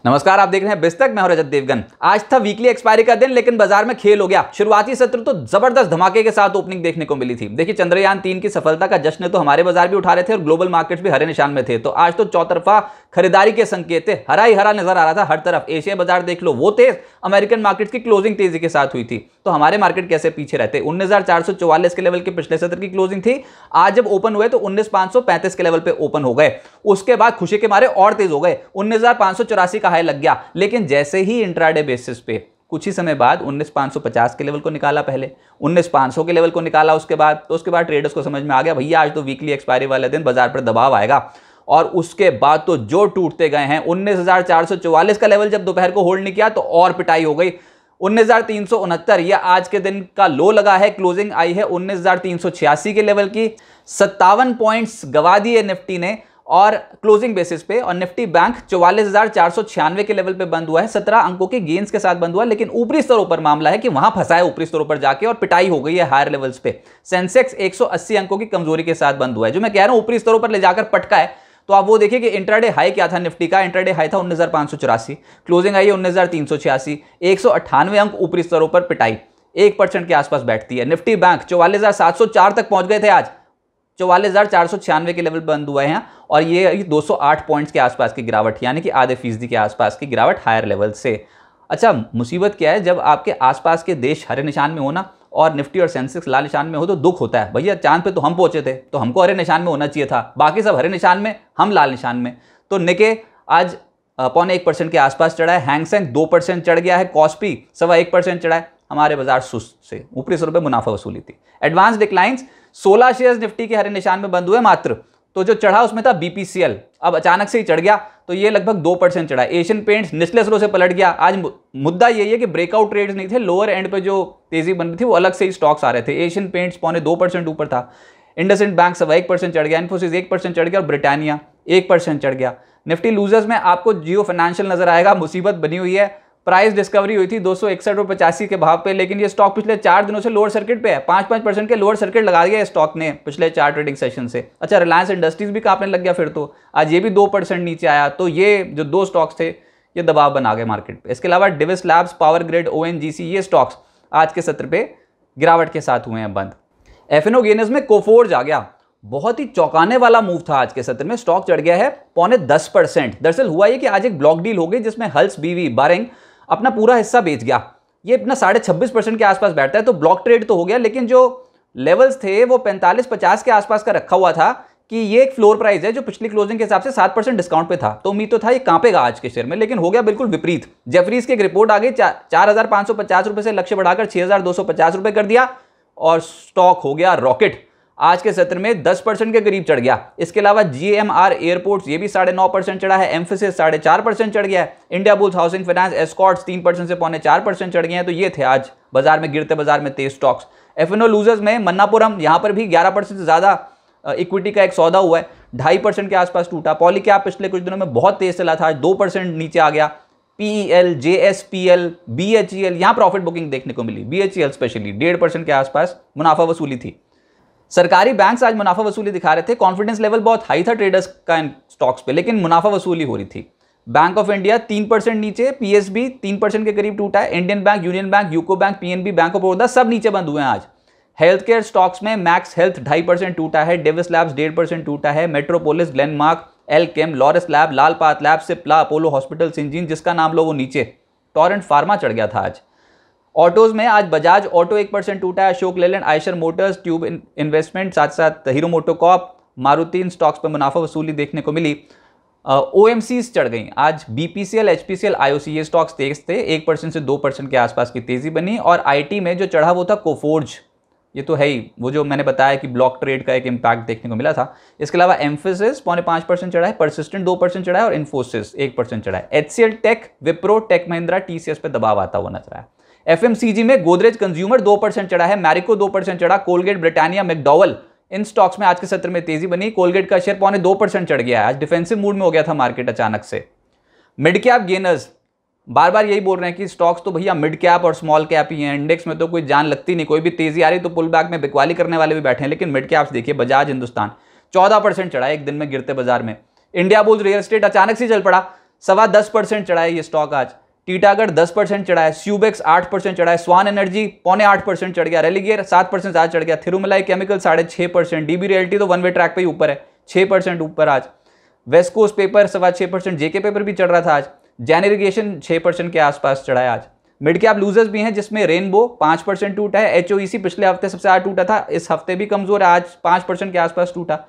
नमस्कार, आप देख रहे हैं बिस्तक। मैं हूं रजत देवगन। आज था वीकली एक्सपायरी का दिन, लेकिन बाजार में खेल हो गया। शुरुआती सत्र तो जबरदस्त धमाके के साथ ओपनिंग देखने को मिली थी। देखिए, चंद्रयान 3 की सफलता का जश्न तो हमारे बाजार भी उठा रहे थे और ग्लोबल मार्केट्स भी हरे निशान में थे। तो आज तो चौतरफा खरीदारी के संकेत थे, हरा ही हरा नजर आ रहा था हर तरफ। एशिया बाजार देख लो, वो तेज। अमेरिकन मार्केट्स की क्लोजिंग तेजी के साथ हुई थी, तो हमारे मार्केट कैसे पीछे रहते। 19,444 के लेवल के पिछले सत्र की क्लोजिंग थी। आज जब ओपन हुए तो 19,535 के लेवल पे ओपन हो गए। उसके बाद खुशी के मारे और तेज हो गए, 19,584 का हाई लग गया। लेकिन जैसे ही इंट्राडे बेसिस पे कुछ ही समय बाद 19,550 के लेवल को निकाला, पहले 19,500 के लेवल को निकाला, उसके बाद ट्रेडर्स को समझ में आ गया भैया आज तो वीकली एक्सपायरी वाले दिन बाजार पर दबाव आएगा। और उसके बाद तो जो टूटते गए हैं। 19,444 का लेवल जब दोपहर को होल्ड नहीं किया तो और पिटाई हो गई। 19,369 यह आज के दिन का लो लगा है। क्लोजिंग आई है 19,386 के लेवल की। 57 पॉइंट्स गवा दिए निफ्टी ने और क्लोजिंग बेसिस पे। और निफ्टी बैंक 44,496 के लेवल पे बंद हुआ है। 17 अंकों के गेंस के साथ बंद हुआ, लेकिन ऊपरी स्तरों पर मामला है कि वहां फंसा है ऊपरी स्तरों पर जाके और पिटाई हो गई है हायर लेवल्स पे। सेंसेक्स 180 अंकों की कमजोरी के साथ बंद हुआ है। जो मैं कह रहा हूं ऊपरी स्तरों पर ले जाकर पटका है, तो आप वो देखिए कि इंट्राडे हाई क्या था निफ्टी का। इंट्राडे हाई था 19,584, क्लोजिंग आई है 19,386। 198 अंक ऊपरी स्तरों पर पिटाई 1% के आसपास बैठती है। निफ्टी बैंक 44,704 तक पहुंच गए थे, आज 44,496 के लेवल बंद हुए हैं और ये 208 पॉइंट्स के आसपास की गिरावट, यानी कि आधे फीसदी के आसपास की गिरावट हायर लेवल से। अच्छा, मुसीबत क्या है, जब आपके आसपास के देश हरे निशान में हो ना और निफ्टी और सेंसेक्स लाल निशान में हो तो दुख होता है। भैया चांद पे तो हम पहुंचे थे, तो हमको हरे निशान में होना चाहिए था। बाकी सब हरे निशान में, हम लाल निशान में। तो निके आज 0.1% के आसपास चढ़ा है। हैंगसेंग 2% चढ़ गया है। कॉस्पी 1.25% चढ़ा है। हमारे बाजार सुस्त से ऊपरी स्तरों पे मुनाफा वसूली थी। एडवांस डिक्लाइंस 16 शेयर्स निफ्टी के हरे निशान में बंद हुए मात्र। तो जो चढ़ा उसमें था बीपीसीएल, अब अचानक से ही चढ़ गया तो ये लगभग 2% चढ़ा। एशियन पेंट्स निचले स्तरों से पलट गया। आज मुद्दा यही है कि ब्रेकआउट ट्रेड्स नहीं थे, लोअर एंड पे जो तेजी बन रही थी वो अलग से ही स्टॉक्स आ रहे थे। एशियन पेंट्स 2.25% ऊपर था। इंडसइंड बैंक 1% चढ़ गया। इन्फोसिस 1% चढ़ गया और ब्रिटानिया 1% चढ़ गया। निफ्टी लूजर्स में आपको जियो फाइनेंशियल नजर आएगा। मुसीबत बनी हुई है। प्राइस डिस्कवरी हुई थी 261.85 के भाव पे, लेकिन ये स्टॉक पिछले 4 दिनों से लोअर सर्किट पे है। 5% के लोअर सर्किट लगा दिया स्टॉक ने पिछले 4 ट्रेडिंग सेशन से। अच्छा, रिलायंस इंडस्ट्रीज भी कांपने लग गया फिर तो। आज ये भी 2% नीचे आया। तो ये जो 2 स्टॉक्स थे ये दबाव बना गए मार्केट पे। इसके अलावा Divi's Labs, Power Grid, ONGC ये स्टॉक्स आज के सत्र पे गिरावट के साथ हुए हैं बंद। एफएनओ गेनर्स में कोफोर्ज आ गया। बहुत ही चौंकाने वाला मूव था आज के सत्र में। स्टॉक चढ़ गया है 0.10%। दरअसल हुआ ये कि आज एक ब्लॉक डील हो गई जिसमें हल्स बीवी बारिंग अपना पूरा हिस्सा बेच गया। ये अपना 26.5% के आसपास बैठता है, तो ब्लॉक ट्रेड तो हो गया, लेकिन जो लेवल्स थे वो 45-50 के आसपास का रखा हुआ था कि ये एक फ्लोर प्राइस है जो पिछली क्लोजिंग के हिसाब से 7% डिस्काउंट पे था। तो उम्मीद तो था ये कांपेगा आज के शेयर में, लेकिन हो गया बिल्कुल विपरीत। जेफरीज की एक रिपोर्ट आ गई, 4,550 रुपए से लक्ष्य बढ़ाकर 6,250 रुपए कर दिया और स्टॉक हो गया रॉकेट। आज के सत्र में 10% के करीब चढ़ गया। इसके अलावा जीएमआर एयरपोर्ट्स ये भी 9.5% चढ़ा है। एम्फेसिस 4.5% चढ़ गया है। India bulls housing finance Escorts 3% से 0.4% चढ़ गए हैं। तो ये थे आज बाजार में गिरते बाजार में तेज स्टॉक्स। एफएनओ लूजर्स में मन्नापुरम, यहां पर भी 11% से ज्यादा इक्विटी का एक सौदा हुआ है। 2.5% के आसपास टूटा। पॉलीकैप पिछले कुछ दिनों में बहुत तेज चला था, आज 2% नीचे आ गया। पीईएल, जेएसपीएल, बीएचईएल यहां प्रॉफिट बुकिंग देखने को मिली। बीएचईएल स्पेशली 1.5% के आसपास मुनाफा वसूली थी। सरकारी बैंक्स आज मुनाफा वसूली दिखा रहे थे। कॉन्फिडेंस लेवल बहुत हाई था ट्रेडर्स का इन स्टॉक्स पे, लेकिन मुनाफा वसूली हो रही थी। बैंक ऑफ इंडिया 3% नीचे। पीएसबी 3% के करीब टूटा है। Indian bank, Union bank, UCO bank, PNB, bank of Baroda सब नीचे बंद हुए हैं आज। हेल्थ केयर स्टॉक्स में मैक्स हेल्थ 2.5% टूटा है। डेविस लैब्स 1.5% टूटा है। Metropolis, Glenmark, Alkem, Laurus lab, Lalpath lab, Cipla, Apollo hospital, Syngene जिसका नाम लो वो नीचे। टोरेंट फार्मा चढ़ गया था आज। ऑटोज में आज बजाज ऑटो 1% टूटा है। Ashok Leyland, Eicher Motors, tube investment, साथ साथ हीरो मोटोकॉर्प, मारुति इन स्टॉक्स पर मुनाफा वसूली देखने को मिली। ओएमसीज चढ़ गई आज। बीपीसीएल, एचपीसीएल, आईओसी ये स्टॉक्स तेज थे। 1% से 2% के आसपास की तेजी बनी। और आईटी में जो चढ़ा वो था कोफोर्ज, ये तो है ही, वो जो मैंने बताया कि ब्लॉक ट्रेड का एक इंपैक्ट देखने को मिला था। इसके अलावा एम्फेसिस 0.5% चढ़ा है। परसिस्टेंट 2% चढ़ा है और इन्फोसिस 1% चढ़ा है। HCL Tech, Wipro, Tech Mahindra, TCS पे दबाव आता हुआ नजर आया। एफएमसीजी में गोदरेज कंज्यूमर 2% चढ़ा है। मैरिको 2% चढ़ा। कोलगेट, ब्रिटानिया, मैकडॉवल इन स्टॉक्स में आज के सत्र में तेजी बनी। कोलगेट का शेयर 2% चढ़ गया है। आज डिफेंसिव मूड में हो गया था मार्केट अचानक से। मिड कैप गेनर्स बार बार यही बोल रहे हैं कि स्टॉक्स तो भैया मिड कैप और स्मॉल कैप ही हैं, इंडेक्स में तो कोई जान लगती नहीं। कोई भी तेजी आ रही तो पुल बैक में बिकवाली करने वाले भी बैठे हैं, लेकिन मिड कैप्स देखिए, बजाज हिंदुस्तान 14% चढ़ा एक दिन में गिरते बाजार में। इंडिया बुल्स रियल एस्टेट अचानक से चल पड़ा। 10.25% चढ़ा है ये स्टॉक आज। टीटागढ़ 10% चढ़ा है, स्यूबेक्स 8% चढ़ा है, स्वान एनर्जी 0.25% चढ़ गया, रेलिगेयर 7% आज चढ़ गया, थिरुमलाई केमिकल 6.5%, डीबी रियल्टी तो वन वे ट्रैक पे ही ऊपर है 6% ऊपर आज, वेस्ट कोस्ट पेपर 6.25%, जेके पेपर भी चढ़ रहा था आज, जैन इरिगेशन 6% के आसपास चढ़ा है आज। मिड कैप लूजर्स भी हैं जिसमें रेनबो 5% टूटा है, एचओईसी पिछले हफ्ते सबसे ज़्यादा टूटा था, इस हफ्ते भी कमजोर है, आज 5% के आसपास टूटा।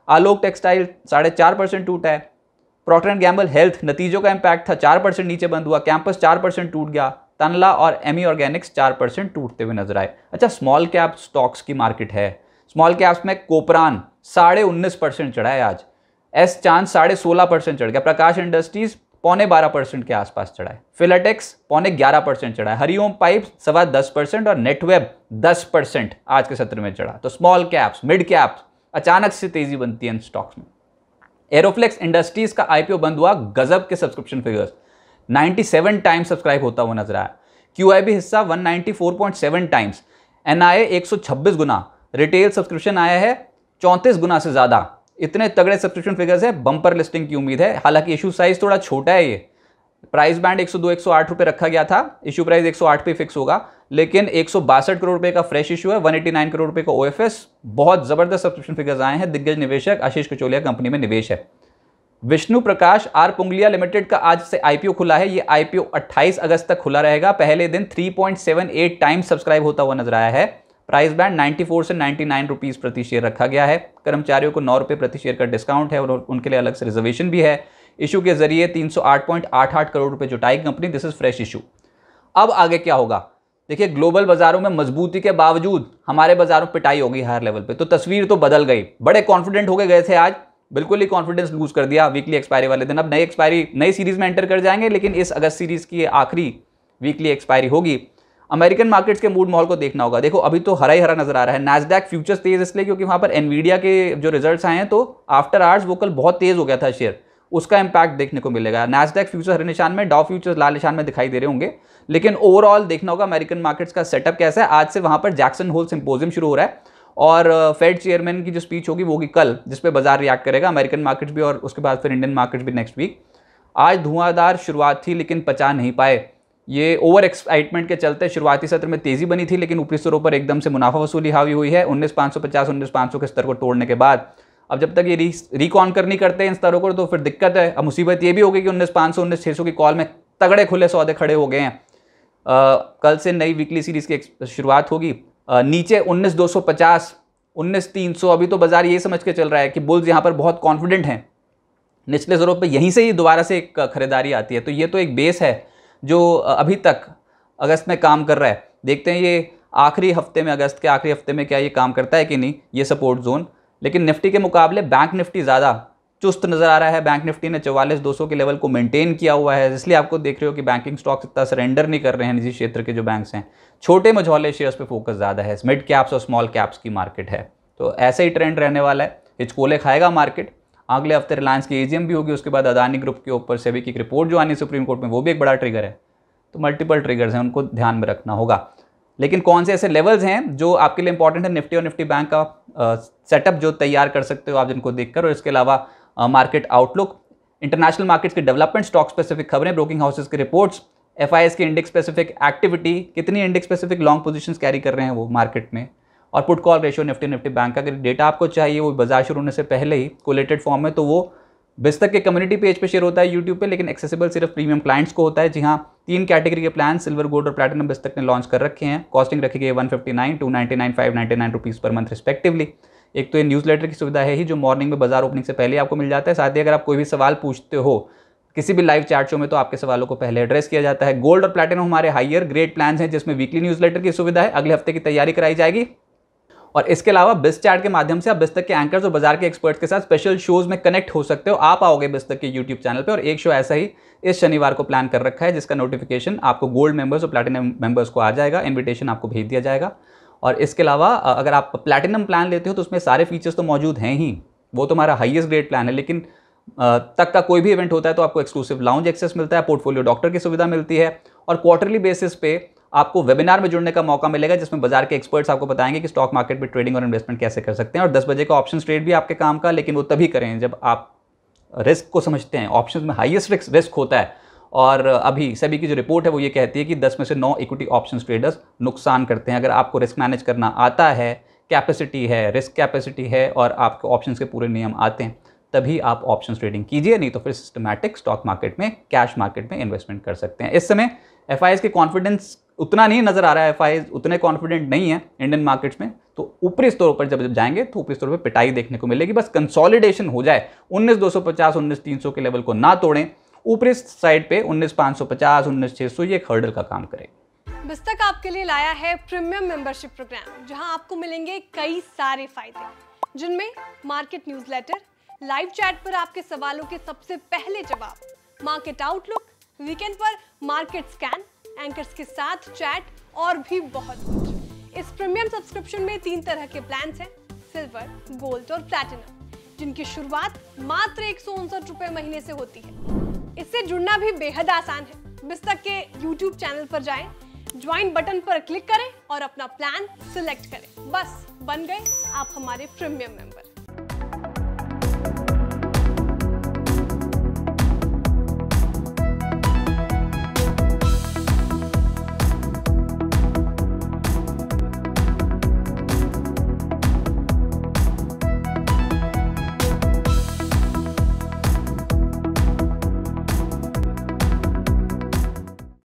आलोक टेक्सटाइल 4.5% टूटा है। प्रॉक्टर एंड गैम्बल हेल्थ नतीजों का इंपैक्ट था, 4% नीचे बंद हुआ। कैंपस 4% टूट गया। तनला और एमी ऑर्गेनिक्स 4% टूटते हुए नजर आए। अच्छा, स्मॉल कैप स्टॉक्स की मार्केट है। स्मॉल कैप्स में कोपरान 19.5% चढ़ा है आज, एस चांस 16.5% चढ़ गया, प्रकाश इंडस्ट्रीज 12.25% के आसपास चढ़ा है, फिलाटेक्स 11.25% चढ़ा है, हरिओम पाइप 10.25% और नेटवेब 10% आज के सत्र में चढ़ा। तो स्मॉल कैप्स, मिड कैप्स अचानक से तेजी बनती है इन स्टॉक्स में। एरोफ्लेक्स इंडस्ट्रीज का आईपीओ बंद हुआ, गजब के सब्सक्रिप्शन फिगर्स, 97 टाइम्स सब्सक्राइब होता हुआ नजर आया। क्यूआईबी हिस्सा 194.7 टाइम्स, एनआईए 126 गुना, रिटेल सब्सक्रिप्शन आया है 34 गुना से ज्यादा। इतने तगड़े सब्सक्रिप्शन फिगर्स है, बम्पर लिस्टिंग की उम्मीद है। हालांकि इशू साइज थोड़ा छोटा है, ये प्राइस बैंड 102-108 रुपए रखा गया था, इशू प्राइस 108 पे फिक्स होगा, लेकिन 162 करोड़ रुपए का फ्रेश इशू है, 189 करोड़ रुपए का ओएफएस। बहुत जबरदस्त सब्सक्रिप्शन फिगर्स आए हैं। दिग्गज निवेशक आशीष कचोलिया कंपनी में निवेश है। विष्णु प्रकाश आर पुंगलिया लिमिटेड का आज से आईपीओ खुला है। ये आईपीओ 28 अगस्त तक खुला रहेगा। पहले दिन 3.78 टाइम्स सब्सक्राइब होता हुआ नजर आया है। प्राइस बैंड 94 से 99 रुपीज प्रति शेयर रखा गया है। कर्मचारियों को 9 रुपए प्रति शेयर का डिस्काउंट है और उनके लिए अलग से रिजर्वेशन भी है। इशू के जरिए 308.88 करोड़ रुपए जुटाई company. This is fresh issue. अब आगे क्या होगा? देखिए, ग्लोबल बाजारों में मजबूती के बावजूद हमारे बाजारों में पिटाई होगी हायर लेवल पे, तो तस्वीर तो बदल गई। बड़े कॉन्फिडेंट होके गए थे, आज बिल्कुल ही कॉन्फिडेंस लूज कर दिया वीकली एक्सपायरी वाले दिन। अब नई सीरीज में एंटर कर जाएंगे, लेकिन इस अगस्त सीरीज की आखिरी वीकली एक्सपायरी होगी। अमेरिकन मार्केट्स के मूड माहौल को देखना होगा। देखो, अभी तो हरा ही हरा नजर आ रहा है। नैस्डैक फ्यूचर्स तेज इसलिए क्योंकि वहां पर एनवीडिया के जो रिजल्ट्स आए हैं, तो आफ्टर आवर्स वो कल बहुत तेज हो गया था शेयर, उसका इंपैक्ट देखने को मिलेगा। नैस्डैक फ्यूचर्स हरे निशान में, डाउ फ्यूचर्स लाल निशान में दिखाई दे रहे होंगे, लेकिन ओवरऑल देखना होगा अमेरिकन मार्केट्स का सेटअप कैसा है। आज से वहां पर जैक्सन होल सिंपोजियम शुरू हो रहा है और फेड चेयरमैन की जो स्पीच होगी वो होगी कल, जिसपे बाजार रिएक्ट करेगा, अमेरिकन मार्केट्स भी और उसके बाद फिर इंडियन मार्केट्स भी नेक्स्ट वीक। आज धुआंधार शुरुआत थी लेकिन पचा नहीं पाए। ये ओवर एक्साइटमेंट के चलते शुरुआती सत्र में तेजी बनी थी, लेकिन ऊपरी स्तरों पर एकदम से मुनाफा वसूली हावी हुई है। 19,550 19,500 के स्तर को तोड़ने के बाद अब जब तक ये रिकॉन्कर नहीं करते इन स्तरों को तो फिर दिक्कत है। अब मुसीबत ये भी होगी कि 19,500 19,600 की कॉल में तगड़े खुले सौदे खड़े हो गए हैं। कल से नई वीकली सीरीज की शुरुआत होगी। नीचे 19,250 19,300, अभी तो बाजार ये समझ के चल रहा है कि बुल्स यहाँ पर बहुत कॉन्फिडेंट हैं। निचले ज़रूर पे यहीं से ही दोबारा से एक खरीदारी आती है, तो ये तो एक बेस है जो अभी तक अगस्त में काम कर रहा है। देखते हैं ये आखिरी हफ्ते में, अगस्त के आखिरी हफ्ते में क्या ये काम करता है कि नहीं, ये सपोर्ट जोन। लेकिन निफ्टी के मुकाबले बैंक निफ्टी ज़्यादा चुस्त नज़र आ रहा है। बैंक निफ्टी ने 44,200 के लेवल को मेंटेन किया हुआ है, इसलिए आपको देख रहे हो कि बैंकिंग स्टॉक्स इतना सरेंडर नहीं कर रहे हैं। निजी क्षेत्र के जो बैंक्स हैं, छोटे मझौले शेयर्स पे फोकस ज़्यादा है। मिड कैप्स और स्मॉल कैप्स की मार्केट है, तो ऐसे ही ट्रेंड रहने वाला है। हिचकोले खाएगा मार्केट। अगले हफ्ते रिलायंस की एजीएम भी होगी, उसके बाद अदानी ग्रुप के ऊपर सेबी की रिपोर्ट जो आनी सुप्रीम कोर्ट में, वो भी एक बड़ा ट्रिगर है। तो मल्टीपल ट्रिगर्स हैं, उनको ध्यान में रखना होगा। लेकिन कौन से ऐसे लेवल्स हैं जो आपके लिए इंपॉर्टेंट है निफ्टी और निफ्टी बैंक का सेटअप जो तैयार कर सकते हो आप, जिनको देखकर, और इसके अलावा मार्केट आउटलुक, इंटरनेशनल मार्केट्स के डेवलपमेंट, स्टॉक स्पेसिफिक खबरें, ब्रोकिंग हाउसेस की रिपोर्ट्स, एफआईएस की इंडेक्स स्पेसिफिक एक्टिविटी, कितनी index specific long positions carry कर रहे हैं वो मार्केट में, और put call ratio Nifty bank का अगर डेटा आपको चाहिए वो बाजार शुरू होने से पहले ही कोलेटेड फॉर्म में, तो वो बिस्तक के कम्युनिटी पेज पे शेयर होता है यूट्यूब पे, लेकिन एक्सेसिबल सिर्फ प्रीमियम क्लाइंट्स को होता है। जी हाँ, 3 कैटेगरी के प्लान सिल्वर, गोल्ड और प्लैटिनम बिस्तक ने लॉन्च कर रखे हैं। कॉस्टिंग रखी गई है 159, 299, 599 रुपीज़ पर मंथ रिस्पेक्टिवली। एक तो ये न्यूज़लेटर की सुविधा है ही, जो मॉर्निंग में बाजार ओपनिंग से पहले आपको मिल जाता है। साथ ही अगर आप कोई भी सवाल पूछते हो किसी भी लाइव चैट शो में, तो आपके सवालों को पहले एड्रेस किया जाता है। गोल्ड और प्लैटिनम हमारे हायर ग्रेड प्लान हैं, जिसमें वीकली न्यूज़लेटर की सुविधा है। अगले हफ्ते की तैयारी कराई जाएगी। और इसके अलावा बिस्ट चैट के माध्यम से आप बिस्तक के एंकर्स और बाजार के एक्सपर्ट्स के साथ स्पेशल शोज में कनेक्ट हो सकते हो। आप आओगे बिस्तक के यूट्यूब चैनल पे, और एक शो ऐसा ही इस शनिवार को प्लान कर रखा है, जिसका नोटिफिकेशन आपको गोल्ड मेंबर्स और प्लैटिनम मेंबर्स को आ जाएगा। इन्विटेशन आपको भेज दिया जाएगा। और इसके अलावा अगर आप प्लैटिनम प्लान लेते हो तो उसमें सारे फीचर्स तो मौजूद हैं ही, वो तो हमारा हाईएस्ट ग्रेड प्लान है। लेकिन तक का कोई भी इवेंट होता है तो आपको एक्सक्लूसिव लाउंज एक्सेस मिलता है, पोर्टफोलियो डॉक्टर की सुविधा मिलती है, और क्वार्टरली बेसिस पे आपको वेबिनार में जुड़ने का मौका मिलेगा, जिसमें बाजार के एक्सपर्ट्स आपको बताएंगे कि स्टॉक मार्केट में ट्रेडिंग और इन्वेस्टमेंट कैसे कर सकते हैं। और 10 बजे का ऑप्शन ट्रेड भी आपके काम का, लेकिन वो तभी करें जब आप रिस्क को समझते हैं, ऑप्शंस में हाईएस्ट रिस्क होता है। और अभी सेबी की जो रिपोर्ट है वो ये कहती है कि 10 में से 9 इक्विटी ऑप्शंस ट्रेडर्स नुकसान करते हैं। अगर आपको रिस्क मैनेज करना आता है, कैपेसिटी है, रिस्क कैपेसिटी है और आपको ऑप्शंस के पूरे नियम आते हैं, तभी आप ऑप्शंस ट्रेडिंग कीजिए, नहीं तो फिर सिस्टमैटिक स्टॉक मार्केट में, कैश मार्केट में इन्वेस्टमेंट कर सकते हैं। इस समय एफआईएस के कॉन्फिडेंस उतना नहीं नजर आ रहा है, एफआईएस उतने कॉन्फिडेंट नहीं है इंडियन मार्केट्स में, तो ऊपरी स्टोर पर जब जाएंगे तो ऊपरी स्टोर पर पिटाई देखने को मिलेगी। बस कंसोलिडेशन हो जाए, 19,250 19,300 के लेवल को ना तोड़ें, ऊपरी साइड पे 19,550 19,600 ये एक हर्डल का काम करे। बिस्तक आपके लिए लाया है प्रीमियम मेंबरशिप प्रोग्राम, जहां आपको मिलेंगे कई सारे फायदे, जिनमें मार्केट न्यूज़लेटर, लाइव चैट पर आपके सवालों के सबसे पहले जवाब, मार्केट आउटलुक, वीकेंड पर मार्केट स्कैन, एंकर्स के साथ चैट और भी बहुत कुछ। इस प्रीमियम सब्सक्रिप्शन में 3 तरह के प्लान्स हैं, सिल्वर, गोल्ड और प्लैटिनम, जिनकी शुरुआत मात्र 159 रुपए महीने से होती है। इससे जुड़ना भी बेहद आसान है। बिस्तक के YouTube चैनल पर जाएं, ज्वाइन बटन पर क्लिक करें और अपना प्लान सिलेक्ट करें। बस बन गए आप हमारे प्रीमियम मेंबर।